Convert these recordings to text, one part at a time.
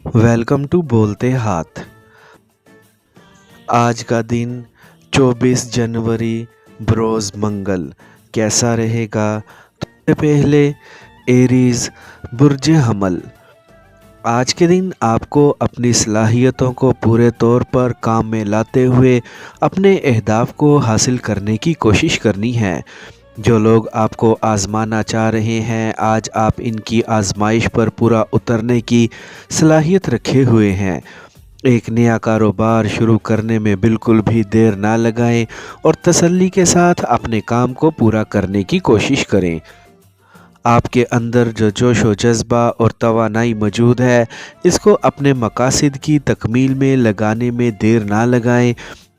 Welcome to बोलते हाथ। आज का दिन 24 जनवरी बरोज़ मंगल कैसा रहेगा? सबसे पहले एरीज बुर्ज हमल। आज के दिन आपको अपनी सलाहियतों को पूरे तौर पर काम में लाते हुए अपने अहदाफ को हासिल करने की कोशिश करनी है। जो लोग आपको आज़माना चाह रहे हैं, आज आप इनकी आजमाइश पर पूरा उतरने की सलाहियत रखे हुए हैं। एक नया कारोबार शुरू करने में बिल्कुल भी देर ना लगाएं और तसल्ली के साथ अपने काम को पूरा करने की कोशिश करें। आपके अंदर जो जोश व जज्बा और तवानाई मौजूद है, इसको अपने मकासद की तकमील में लगाने में देर ना लगाएं।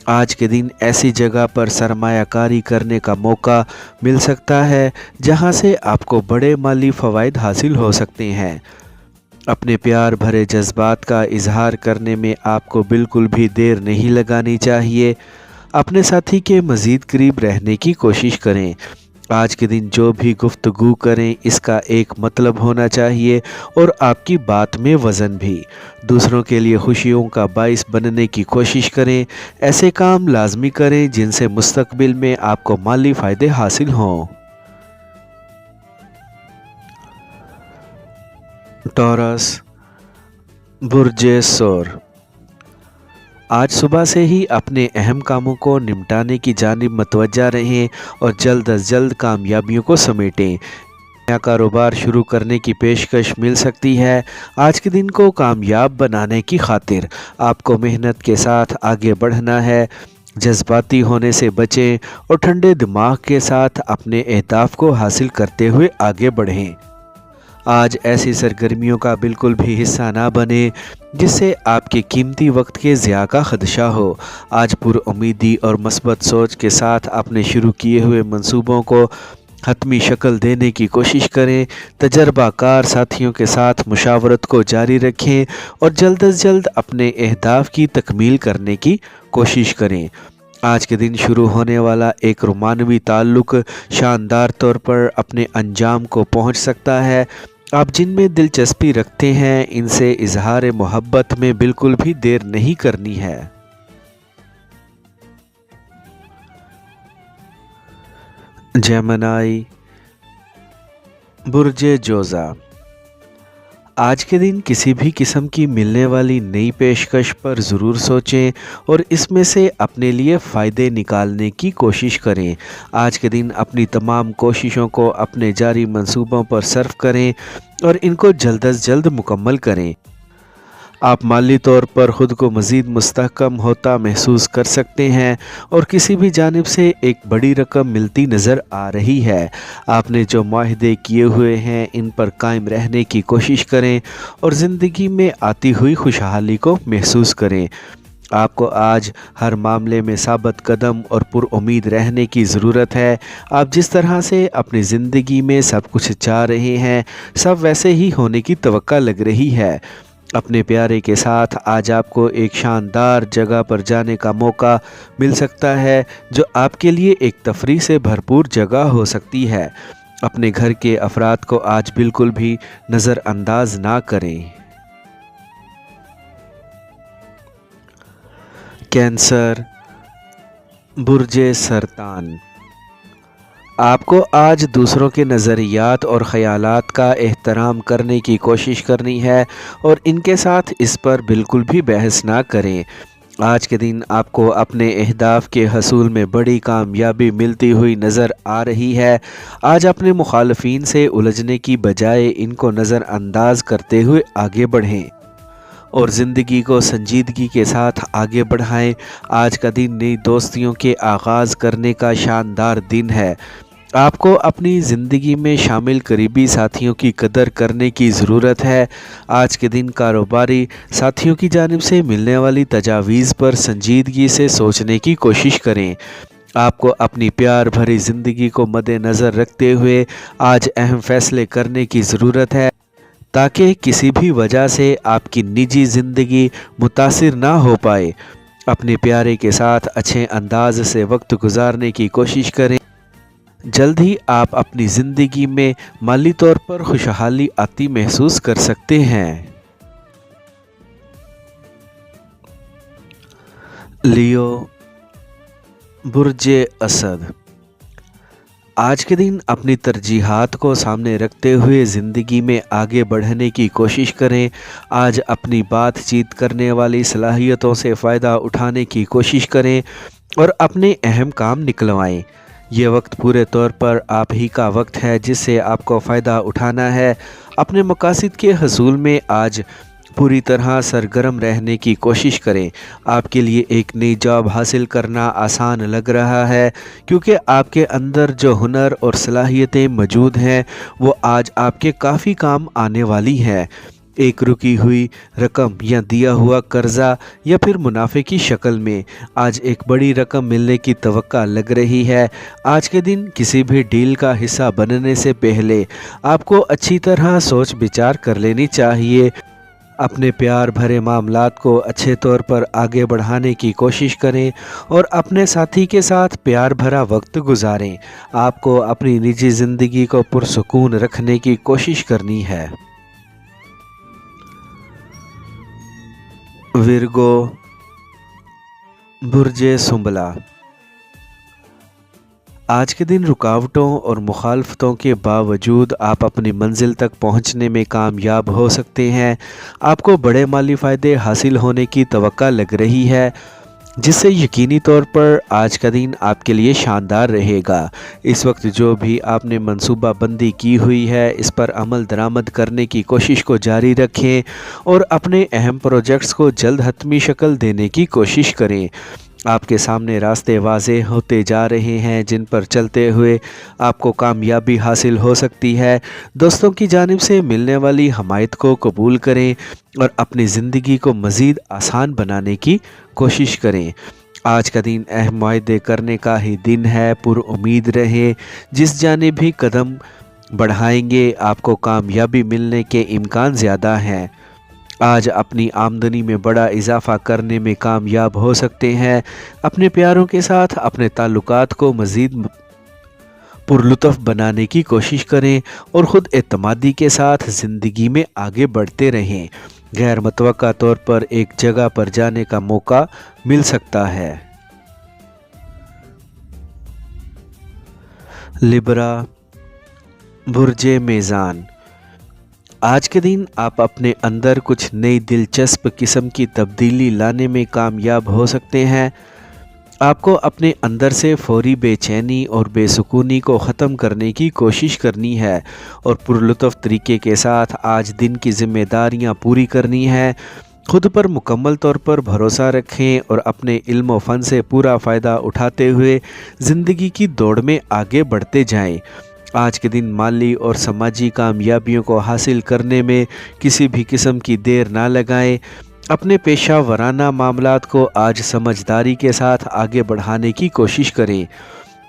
आज के दिन ऐसी जगह पर सरमायाकारी करने का मौका मिल सकता है जहां से आपको बड़े माली फ़वाइद हासिल हो सकते हैं। अपने प्यार भरे जज्बात का इजहार करने में आपको बिल्कुल भी देर नहीं लगानी चाहिए। अपने साथी के मज़ीद करीब रहने की कोशिश करें। आज के दिन जो भी गुफ्तगू करें, इसका एक मतलब होना चाहिए और आपकी बात में वज़न भी। दूसरों के लिए खुशियों का बाइस बनने की कोशिश करें। ऐसे काम लाजमी करें जिनसे मुस्तकबिल में आपको माली फ़ायदे हासिल हों। टॉरस बुर्ज सोर। आज सुबह से ही अपने अहम कामों को निपटाने की जानिब मतवज्जा रहें और जल्द अज जल्द कामयाबियों को समेटें। नया कारोबार शुरू करने की पेशकश मिल सकती है। आज के दिन को कामयाब बनाने की खातिर आपको मेहनत के साथ आगे बढ़ना है। जज्बाती होने से बचें और ठंडे दिमाग के साथ अपने अहदाफ को हासिल करते हुए आगे बढ़ें। आज ऐसी सरगर्मियों का बिल्कुल भी हिस्सा ना बने जिससे आपके कीमती वक्त के ज़िया का खदशा हो। आज पुरउम्मीदी और मस्बत सोच के साथ अपने शुरू किए हुए मंसूबों को हतमी शक्ल देने की कोशिश करें। तजर्बाकार साथियों के साथ मुशावरत को जारी रखें और जल्द अज जल्द अपने अहदाफ की तकमील करने की कोशिश करें। आज के दिन शुरू होने वाला एक रोमानवी ताल्लुक़ शानदार तौर पर अपने अंजाम को पहुंच सकता है। आप जिनमें दिलचस्पी रखते हैं, इनसे इजहार मोहब्बत में बिल्कुल भी देर नहीं करनी है। जेमिनी बुर्ज जोज़ा। आज के दिन किसी भी किस्म की मिलने वाली नई पेशकश पर ज़रूर सोचें और इसमें से अपने लिए फ़ायदे निकालने की कोशिश करें। आज के दिन अपनी तमाम कोशिशों को अपने जारी मंसूबों पर सर्फ करें और इनको जल्द अज जल्द मुकम्मल करें। आप माली तौर पर ख़ुद को मज़ीद मुस्तहकम होता महसूस कर सकते हैं और किसी भी जानिब से एक बड़ी रकम मिलती नज़र आ रही है। आपने जो मुआहदे किए हुए हैं, इन पर कायम रहने की कोशिश करें और ज़िंदगी में आती हुई खुशहाली को महसूस करें। आपको आज हर मामले में साबित कदम और पुरुम्मीद रहने की ज़रूरत है। आप जिस तरह से अपनी ज़िंदगी में सब कुछ चाह रहे हैं, सब वैसे ही होने की तवक्का लग रही है। अपने प्यारे के साथ आज आपको एक शानदार जगह पर जाने का मौका मिल सकता है जो आपके लिए एक तफरीह से भरपूर जगह हो सकती है। अपने घर के अफराद को आज बिल्कुल भी नज़रअंदाज ना करें। कैंसर बुर्ज सरतान। आपको आज दूसरों के नज़रियात और ख़यालात का एहतराम करने की कोशिश करनी है और इनके साथ इस पर बिल्कुल भी बहस ना करें। आज के दिन आपको अपने अहदाफ के हसूल में बड़ी कामयाबी मिलती हुई नज़र आ रही है। आज अपने मुखालफीन से उलझने की बजाय इनको नज़रअंदाज करते हुए आगे बढ़ें और ज़िंदगी को संजीदगी के साथ आगे बढ़ाएं। आज का दिन नई दोस्तियों के आगाज़ करने का शानदार दिन है। आपको अपनी ज़िंदगी में शामिल करीबी साथियों की कदर करने की ज़रूरत है। आज के दिन कारोबारी साथियों की जानिब से मिलने वाली तजावीज़ पर संजीदगी से सोचने की कोशिश करें। आपको अपनी प्यार भरी ज़िंदगी को मद्देनज़र रखते हुए आज अहम फ़ैसले करने की ज़रूरत है ताकि किसी भी वजह से आपकी निजी ज़िंदगी मुतासिर ना हो पाए। अपने प्यारे के साथ अच्छे अंदाज से वक्त गुजारने की कोशिश करें। जल्द ही आप अपनी ज़िंदगी में माली तौर पर खुशहाली आती महसूस कर सकते हैं। लियो, बुर्ज असद। आज के दिन अपनी तरजीहात को सामने रखते हुए ज़िंदगी में आगे बढ़ने की कोशिश करें। आज अपनी बातचीत करने वाली सलाहियतों से फ़ायदा उठाने की कोशिश करें और अपने अहम काम निकलवाएं। ये वक्त पूरे तौर पर आप ही का वक्त है जिससे आपको फ़ायदा उठाना है। अपने मकासद के हसूल में आज पूरी तरह सरगर्म रहने की कोशिश करें। आपके लिए एक नई जॉब हासिल करना आसान लग रहा है क्योंकि आपके अंदर जो हुनर और सलाहियतें मौजूद हैं वो आज आपके काफ़ी काम आने वाली हैं। एक रुकी हुई रकम या दिया हुआ कर्जा या फिर मुनाफे की शक्ल में आज एक बड़ी रकम मिलने की तवक्का लग रही है। आज के दिन किसी भी डील का हिस्सा बनने से पहले आपको अच्छी तरह सोच विचार कर लेनी चाहिए। अपने प्यार भरे मामलात को अच्छे तौर पर आगे बढ़ाने की कोशिश करें और अपने साथी के साथ प्यार भरा वक्त गुजारें। आपको अपनी निजी ज़िंदगी को पुरसुकून रखने की कोशिश करनी है। विर्गो, बुर्ज सुंबला। आज के दिन रुकावटों और मुखालफतों के बावजूद आप अपनी मंजिल तक पहुंचने में कामयाब हो सकते हैं। आपको बड़े माली फ़ायदे हासिल होने की तवक्का लग रही है जिससे यकीनी तौर पर आज का दिन आपके लिए शानदार रहेगा। इस वक्त जो भी आपने मंसूबा बंदी की हुई है इस पर अमल दरामद करने की कोशिश को जारी रखें और अपने अहम प्रोजेक्ट्स को जल्द हतमी शक्ल देने की कोशिश करें। आपके सामने रास्ते वाज़ेह होते जा रहे हैं जिन पर चलते हुए आपको कामयाबी हासिल हो सकती है। दोस्तों की जानिब से मिलने वाली हमायत को कबूल करें और अपनी ज़िंदगी को मज़ीद आसान बनाने की कोशिश करें। आज का दिन अहम मुआहदे करने का ही दिन है। पुरुमीद रहें, जिस जानिब भी कदम बढ़ाएंगे आपको कामयाबी मिलने के इम्कान ज़्यादा हैं। आज अपनी आमदनी में बड़ा इजाफ़ा करने में कामयाब हो सकते हैं। अपने प्यारों के साथ अपने ताल्लुकात को मज़ीद पुरलुत्फ़ बनाने की कोशिश करें और ख़ुद एतमादी के साथ ज़िंदगी में आगे बढ़ते रहें। गैर मुतवक्का तौर पर एक जगह पर जाने का मौका मिल सकता है। लिब्रा, बुर्ज मेज़ान। आज के दिन आप अपने अंदर कुछ नई दिलचस्प किस्म की तब्दीली लाने में कामयाब हो सकते हैं। आपको अपने अंदर से फौरी बेचैनी और बेसुकूनी को ख़त्म करने की कोशिश करनी है और पुरलुत्फ़ तरीके के साथ आज दिन की ज़िम्मेदारियां पूरी करनी है। खुद पर मुकम्मल तौर पर भरोसा रखें और अपने इल्म व फ़न से पूरा फ़ायदा उठाते हुए ज़िंदगी की दौड़ में आगे बढ़ते जाएं। आज के दिन माली और समाजी कामयाबियों को हासिल करने में किसी भी किस्म की देर ना लगाएं। अपने पेशा वराना मामलात को आज समझदारी के साथ आगे बढ़ाने की कोशिश करें।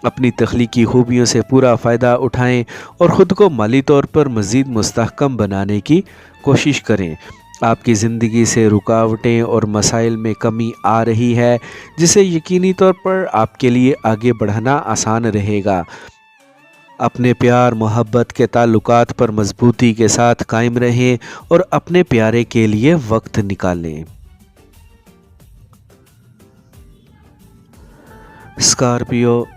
अपनी तख्लीकी खूबियों से पूरा फ़ायदा उठाएं और ख़ुद को माली तौर पर मज़ीद मुस्तहकम बनाने की कोशिश करें। आपकी ज़िंदगी से रुकावटें और मसाइल में कमी आ रही है जिसे यकीनी तौर पर आपके लिए आगे बढ़ना आसान रहेगा। अपने प्यार मोहब्बत के ताल्लुकात पर मजबूती के साथ कायम रहें और अपने प्यारे के लिए वक्त निकालें। स्कॉर्पियो,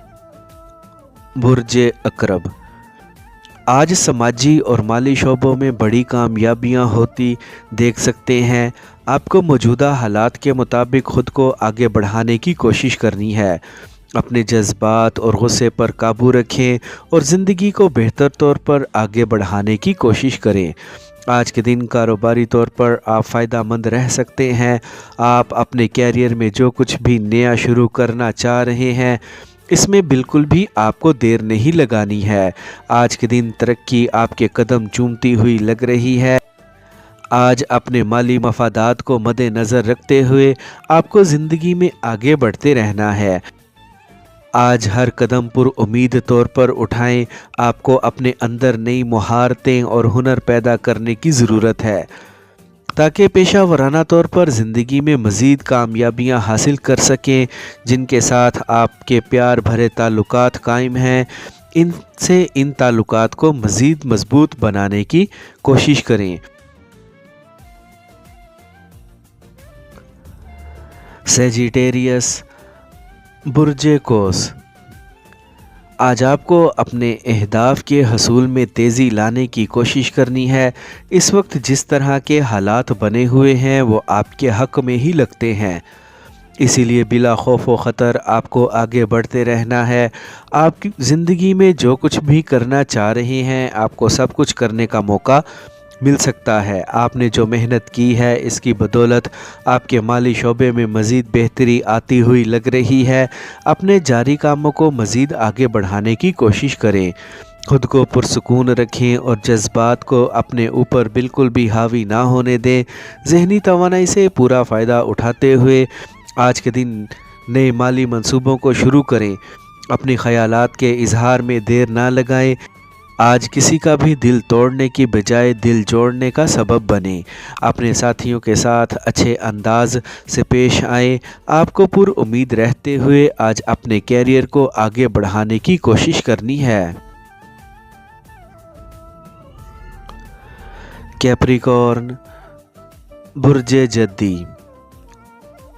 बुर्ज अकरब। आज समाजी और माली शोबों में बड़ी कामयाबियां होती देख सकते हैं। आपको मौजूदा हालात के मुताबिक ख़ुद को आगे बढ़ाने की कोशिश करनी है। अपने जज्बात और गुस्से पर काबू रखें और ज़िंदगी को बेहतर तौर पर आगे बढ़ाने की कोशिश करें। आज के दिन कारोबारी तौर पर आप फ़ायदा मंद रह सकते हैं। आप अपने कैरियर में जो कुछ भी नया शुरू करना चाह रहे हैं इसमें बिल्कुल भी आपको देर नहीं लगानी है। आज के दिन तरक्की आपके कदम चूमती हुई लग रही है। आज अपने माली मफादात को मद्देनज़र रखते हुए आपको ज़िंदगी में आगे बढ़ते रहना है। आज हर कदम पर उम्मीद तौर पर उठाएं। आपको अपने अंदर नई महारतें और हुनर पैदा करने की ज़रूरत है ताकि पेशा वराना तौर पर ज़िंदगी में मज़ीद कामयाबियां हासिल कर सकें। जिनके साथ आपके प्यार भरे ताल्लुकात कायम हैं इनसे इन ताल्लुकात को मज़ीद मजबूत बनाने की कोशिश करें। सेजिटेरियस, बुर्ज कोस। आज आपको अपने अहदाफ के हसूल में तेज़ी लाने की कोशिश करनी है। इस वक्त जिस तरह के हालात बने हुए हैं वो आपके हक़ में ही लगते हैं, इसीलिए बिला खौफ व ख़तर आपको आगे बढ़ते रहना है। आपकी ज़िंदगी में जो कुछ भी करना चाह रहे हैं आपको सब कुछ करने का मौका मिल सकता है। आपने जो मेहनत की है इसकी बदौलत आपके माली शोबे में मज़ीद बेहतरी आती हुई लग रही है। अपने जारी कामों को मज़ीद आगे बढ़ाने की कोशिश करें। खुद को पुरसुकून रखें और जज्बात को अपने ऊपर बिल्कुल भी हावी ना होने दें। ज़हनी तवानाई से पूरा फ़ायदा उठाते हुए आज के दिन नए माली मंसूबों को शुरू करें। अपने ख़यालात के इजहार में देर ना लगाएं। आज किसी का भी दिल तोड़ने की बजाय दिल जोड़ने का सबब बने। अपने साथियों के साथ अच्छे अंदाज से पेश आए। आपको पुरुम्मीद रहते हुए आज अपने कैरियर को आगे बढ़ाने की कोशिश करनी है। कैप्रिकॉर्न, बुर्ज जद्दी।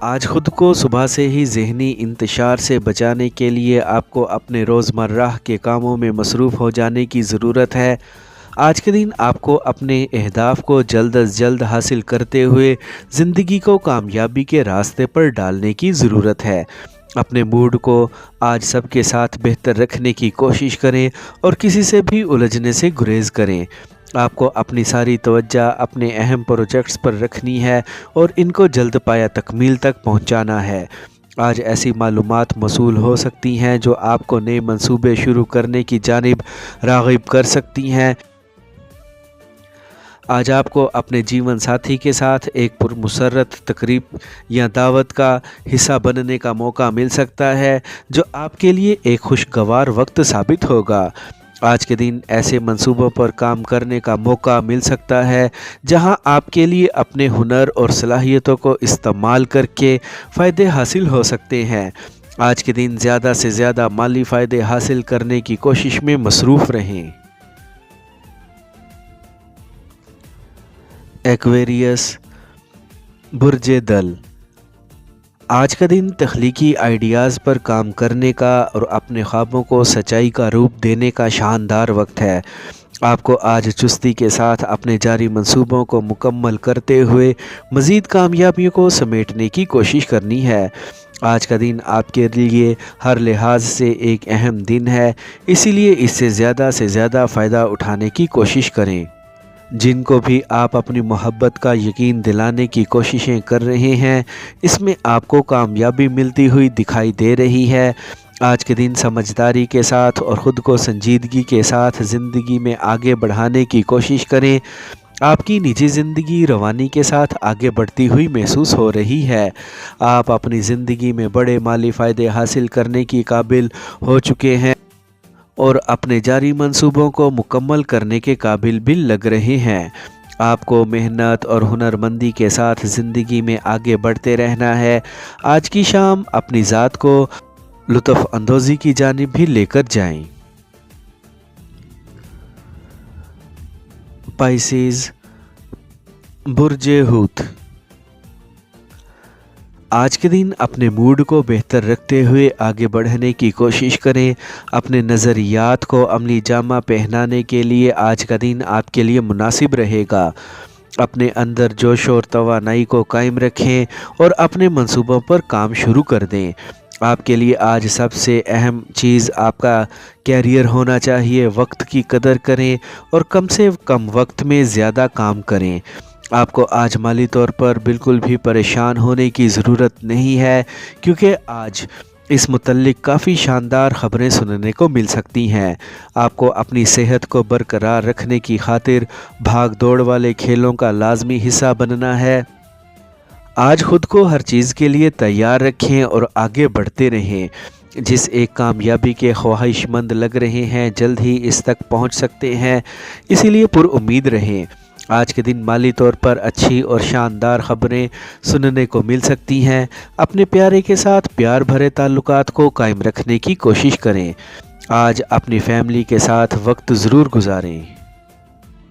आज ख़ुद को सुबह से ही ज़हनी इंतशार से बचाने के लिए आपको अपने रोज़मर्रा के कामों में मसरूफ़ हो जाने की ज़रूरत है। आज के दिन आपको अपने अहदाफ को जल्द अज जल्द हासिल करते हुए ज़िंदगी को कामयाबी के रास्ते पर डालने की ज़रूरत है। अपने मूड को आज सबके साथ बेहतर रखने की कोशिश करें और किसी से भी उलझने से गुरेज़ करें। आपको अपनी सारी तवज्जो अपने अहम प्रोजेक्ट्स पर रखनी है और इनको जल्द पाया तकमील तक पहुंचाना है। आज ऐसी मालूमात मौसूल हो सकती हैं जो आपको नए मंसूबे शुरू करने की जानिब राग़िब कर सकती हैं। आज आपको अपने जीवन साथी के साथ एक पुरमसरत तकरीब या दावत का हिस्सा बनने का मौका मिल सकता है जो आपके लिए एक खुशगवार वक्त साबित होगा। आज के दिन ऐसे मंसूबों पर काम करने का मौका मिल सकता है जहां आपके लिए अपने हुनर और सलाहियतों को इस्तेमाल करके फ़ायदे हासिल हो सकते हैं। आज के दिन ज़्यादा से ज़्यादा माली फ़ायदे हासिल करने की कोशिश में मसरूफ़ रहें। एक्वेरियस, बुर्ज दल। आज का दिन तख्लीकी आइडियाज़ पर काम करने का और अपने ख्वाबों को सच्चाई का रूप देने का शानदार वक्त है। आपको आज चुस्ती के साथ अपने जारी मंसूबों को मुकम्मल करते हुए मज़ीद कामयाबियों को समेटने की कोशिश करनी है। आज का दिन आपके लिए हर लिहाज से एक अहम दिन है, इसीलिए इससे ज़्यादा फ़ायदा उठाने की कोशिश करें। जिनको भी आप अपनी मोहब्बत का यकीन दिलाने की कोशिशें कर रहे हैं इसमें आपको कामयाबी मिलती हुई दिखाई दे रही है। आज के दिन समझदारी के साथ और ख़ुद को संजीदगी के साथ ज़िंदगी में आगे बढ़ाने की कोशिश करें। आपकी निजी ज़िंदगी रवानी के साथ आगे बढ़ती हुई महसूस हो रही है। आप अपनी ज़िंदगी में बड़े माली फ़ायदे हासिल करने की काबिल हो चुके हैं और अपने जारी मंसूबों को मुकम्मल करने के काबिल भी लग रहे हैं। आपको मेहनत और हुनरमंदी के साथ ज़िंदगी में आगे बढ़ते रहना है। आज की शाम अपनी ज़ात को लुत्फ़ अंदोज़ी की जानिब भी लेकर जाएं। पाइसेस, बुर्ज हूत। आज के दिन अपने मूड को बेहतर रखते हुए आगे बढ़ने की कोशिश करें। अपने नज़रियात को अमली जामा पहनाने के लिए आज का दिन आपके लिए मुनासिब रहेगा। अपने अंदर जोश और तवानाई को कायम रखें और अपने मंसूबों पर काम शुरू कर दें। आपके लिए आज सबसे अहम चीज़ आपका कैरियर होना चाहिए। वक्त की कदर करें और कम से कम वक्त में ज़्यादा काम करें। आपको आज माली तौर पर बिल्कुल भी परेशान होने की ज़रूरत नहीं है क्योंकि आज इस मुतल्लिक काफ़ी शानदार ख़बरें सुनने को मिल सकती हैं। आपको अपनी सेहत को बरकरार रखने की खातिर भाग दौड़ वाले खेलों का लाजमी हिस्सा बनना है। आज ख़ुद को हर चीज़ के लिए तैयार रखें और आगे बढ़ते रहें। जिस एक कामयाबी के ख्वाहिशमंद लग रहे हैं जल्द ही इस तक पहुंच सकते हैं, इसीलिए पुरुम्मीद रहें। आज के दिन माली तौर पर अच्छी और शानदार ख़बरें सुनने को मिल सकती हैं। अपने प्यारे के साथ प्यार भरे ताल्लुकात को कायम रखने की कोशिश करें। आज अपनी फैमिली के साथ वक्त ज़रूर गुजारें।